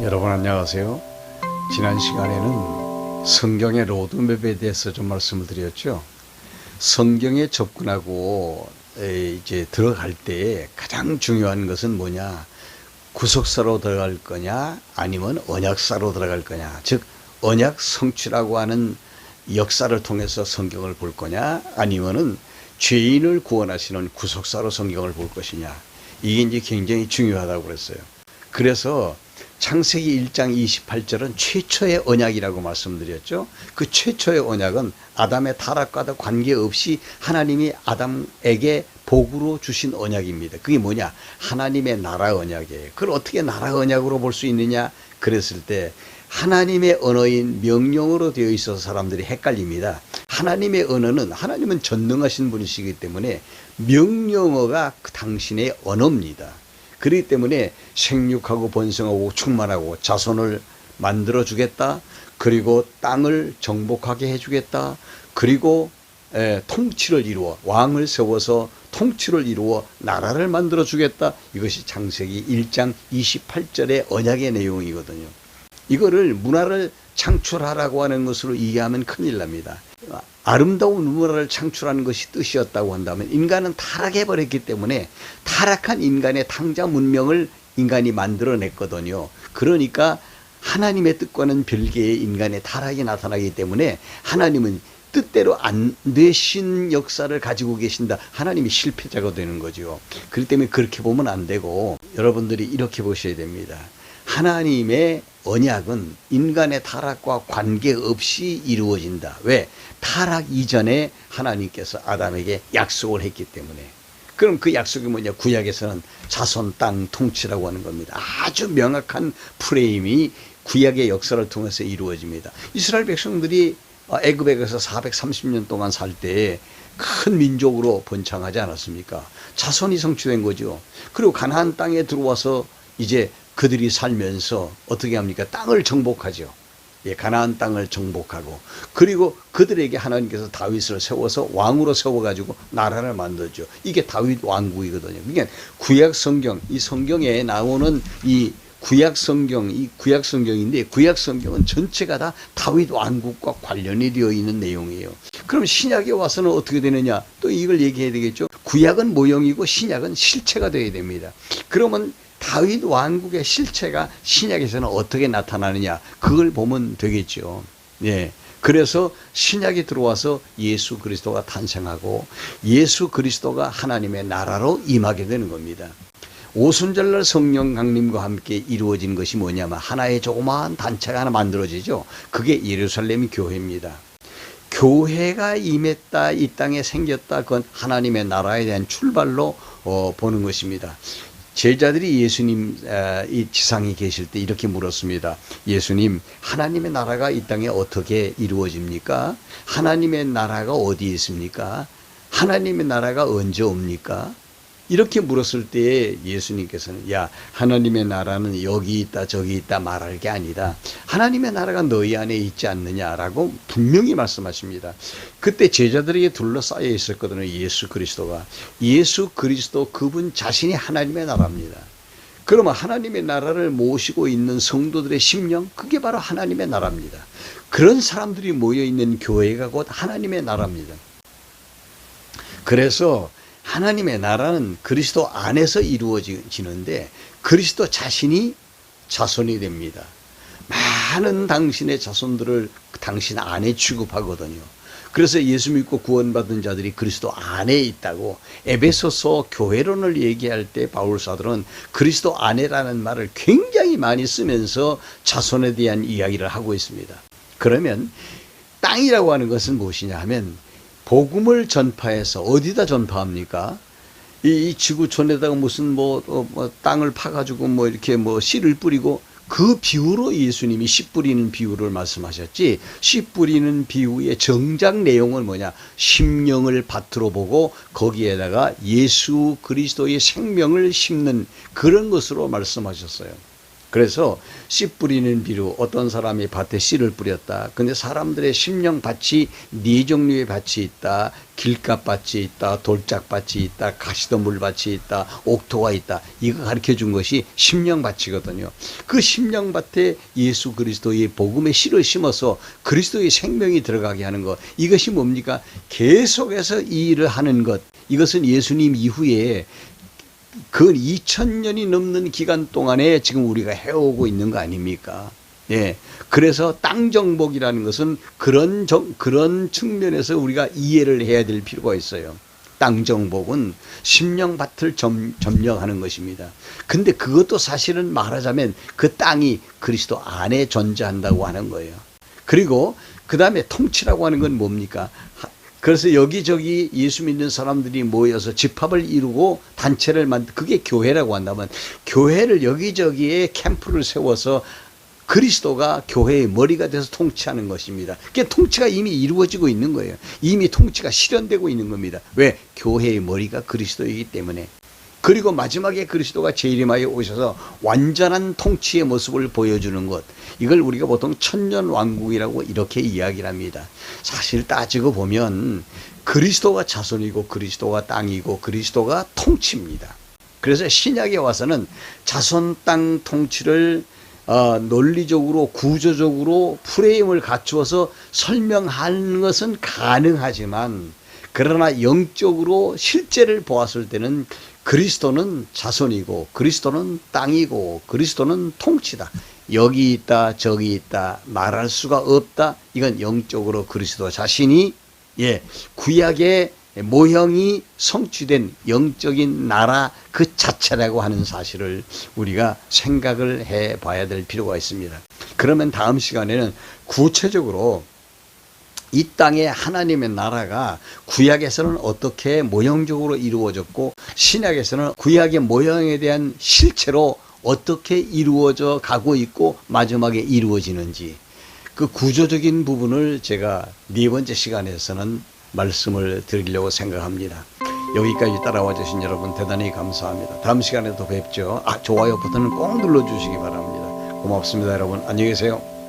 여러분 안녕하세요. 지난 시간에는 성경의 로드맵에 대해서 좀 말씀을 드렸죠. 성경에 접근하고 이제 들어갈 때 가장 중요한 것은 뭐냐? 구속사로 들어갈 거냐 아니면 언약사로 들어갈 거냐, 즉 언약 성취라고 하는 역사를 통해서 성경을 볼 거냐 아니면은 죄인을 구원하시는 구속사로 성경을 볼 것이냐, 이게 이제 굉장히 중요하다고 그랬어요. 그래서 창세기 1장 28절은 최초의 언약이라고 말씀드렸죠. 그 최초의 언약은 아담의 타락과도 관계없이 하나님이 아담에게 복으로 주신 언약입니다. 그게 뭐냐? 하나님의 나라 언약이에요. 그걸 어떻게 나라 언약으로 볼 수 있느냐? 그랬을 때 하나님의 언어인 명령어로 되어 있어서 사람들이 헷갈립니다. 하나님의 언어는, 하나님은 전능하신 분이시기 때문에 명령어가 당신의 언어입니다. 그렇기 때문에 생육하고 번성하고 충만하고 자손을 만들어 주겠다, 그리고 땅을 정복하게 해주겠다, 그리고 통치를 이루어 왕을 세워서 통치를 이루어 나라를 만들어 주겠다. 이것이 창세기 1장 28절의 언약의 내용이거든요. 이거를 문화를 창출하라고 하는 것으로 이해하면 큰일 납니다. 아름다운 문화를 창출하는 것이 뜻이었다고 한다면 인간은 타락해버렸기 때문에 타락한 인간의 탕자 문명을 인간이 만들어냈거든요. 그러니까 하나님의 뜻과는 별개의 인간의 타락이 나타나기 때문에 하나님은 뜻대로 안 되신 역사를 가지고 계신다. 하나님이 실패자가 되는 거죠. 그렇기 때문에 그렇게 보면 안 되고 여러분들이 이렇게 보셔야 됩니다. 하나님의 언약은 인간의 타락과 관계없이 이루어진다. 왜? 타락 이전에 하나님께서 아담에게 약속을 했기 때문에. 그럼 그 약속이 뭐냐? 구약에서는 자손 땅 통치라고 하는 겁니다. 아주 명확한 프레임이 구약의 역사를 통해서 이루어집니다. 이스라엘 백성들이 애굽에 가서 430년 동안 살 때 큰 민족으로 번창하지 않았습니까? 자손이 성취된 거죠. 그리고 가나안 땅에 들어와서 이제 그들이 살면서 어떻게 합니까? 땅을 정복하죠. 예, 가나안 땅을 정복하고, 그리고 그들에게 하나님께서 다윗을 세워서 왕으로 세워가지고 나라를 만들죠. 이게 다윗 왕국이거든요. 그러니까 구약 성경, 이 성경에 나오는 이 구약 성경, 이 구약 성경인데 구약 성경은 전체가 다 다윗 왕국과 관련이 되어 있는 내용이에요. 그럼 신약에 와서는 어떻게 되느냐? 또 이걸 얘기해야 되겠죠. 구약은 모형이고 신약은 실체가 되어야 됩니다. 그러면 다윗 왕국의 실체가 신약에서는 어떻게 나타나느냐, 그걸 보면 되겠죠. 예. 그래서 신약이 들어와서 예수 그리스도가 탄생하고 예수 그리스도가 하나님의 나라로 임하게 되는 겁니다. 오순절날 성령 강림과 함께 이루어진 것이 뭐냐면 하나의 조그마한 단체가 하나 만들어지죠. 그게 예루살렘 교회입니다. 교회가 임했다, 이 땅에 생겼다, 그건 하나님의 나라에 대한 출발로 보는 것입니다. 제자들이 예수님 이 지상에 계실 때 이렇게 물었습니다. 예수님, 하나님의 나라가 이 땅에 어떻게 이루어집니까? 하나님의 나라가 어디에 있습니까? 하나님의 나라가 언제 옵니까? 이렇게 물었을 때 예수님께서는 야, 하나님의 나라는 여기 있다 저기 있다 말할 게 아니다. 하나님의 나라가 너희 안에 있지 않느냐라고 분명히 말씀하십니다. 그때 제자들에게 둘러싸여 있었거든요. 예수 그리스도가. 예수 그리스도 그분 자신이 하나님의 나라입니다. 그러면 하나님의 나라를 모시고 있는 성도들의 심령, 그게 바로 하나님의 나라입니다. 그런 사람들이 모여있는 교회가 곧 하나님의 나라입니다. 그래서 하나님의 나라는 그리스도 안에서 이루어지는데 그리스도 자신이 자손이 됩니다. 많은 당신의 자손들을 당신 안에 취급하거든요. 그래서 예수 믿고 구원받은 자들이 그리스도 안에 있다고 에베소서 교회론을 얘기할 때 바울 사도는 그리스도 안에라는 말을 굉장히 많이 쓰면서 자손에 대한 이야기를 하고 있습니다. 그러면 땅이라고 하는 것은 무엇이냐 하면 복음을 전파해서 어디다 전파합니까? 이 지구촌에다가 무슨 땅을 파가지고 이렇게 씨를 뿌리고, 그 비유로 예수님이 씨 뿌리는 비유를 말씀하셨지, 씨 뿌리는 비유의 정작 내용은 뭐냐? 심령을 밭으로 보고 거기에다가 예수 그리스도의 생명을 심는 그런 것으로 말씀하셨어요. 그래서 씨 뿌리는 비루, 어떤 사람이 밭에 씨를 뿌렸다. 근데 사람들의 심령 밭이 네 종류의 밭이 있다. 길가 밭이 있다. 돌짝 밭이 있다. 가시덤불 밭이 있다. 옥토가 있다. 이거 가르쳐 준 것이 심령 밭이거든요. 그 심령 밭에 예수 그리스도의 복음의 씨를 심어서 그리스도의 생명이 들어가게 하는 것. 이것이 뭡니까? 계속해서 이 일을 하는 것. 이것은 예수님 이후에 그 2000년이 넘는 기간 동안에 지금 우리가 해오고 있는 거 아닙니까? 예. 그래서 땅 정복이라는 것은 그런 측면에서 우리가 이해를 해야 될 필요가 있어요. 땅 정복은 심령밭을 점령하는 것입니다. 근데 그것도 사실은 말하자면 그 땅이 그리스도 안에 존재한다고 하는 거예요. 그리고 그 다음에 통치라고 하는 건 뭡니까? 그래서 여기저기 예수 믿는 사람들이 모여서 집합을 이루고 단체를 그게 교회라고 한다면, 교회를 여기저기에 캠프를 세워서 그리스도가 교회의 머리가 돼서 통치하는 것입니다. 그게 통치가 이미 이루어지고 있는 거예요. 이미 통치가 실현되고 있는 겁니다. 왜? 교회의 머리가 그리스도이기 때문에. 그리고 마지막에 그리스도가 재림하여 오셔서 완전한 통치의 모습을 보여주는 것, 이걸 우리가 보통 천년왕국이라고 이렇게 이야기를 합니다. 사실 따지고 보면 그리스도가 자손이고 그리스도가 땅이고 그리스도가 통치입니다. 그래서 신약에 와서는 자손 땅 통치를 논리적으로 구조적으로 프레임을 갖추어서 설명하는 것은 가능하지만, 그러나 영적으로 실제를 보았을 때는 그리스도는 자손이고 그리스도는 땅이고 그리스도는 통치다. 여기 있다 저기 있다 말할 수가 없다. 이건 영적으로 그리스도 자신이 구약의 모형이 성취된 영적인 나라 그 자체라고 하는 사실을 우리가 생각을 해 봐야 될 필요가 있습니다. 그러면 다음 시간에는 구체적으로 이 땅에 하나님의 나라가 구약에서는 어떻게 모형적으로 이루어졌고 신약에서는 구약의 모형에 대한 실체로 어떻게 이루어져 가고 있고 마지막에 이루어지는지, 그 구조적인 부분을 제가 네 번째 시간에서는 말씀을 드리려고 생각합니다. 여기까지 따라와 주신 여러분 대단히 감사합니다. 다음 시간에 또 뵙죠. 좋아요 버튼을 꼭 눌러주시기 바랍니다. 고맙습니다. 여러분 안녕히 계세요.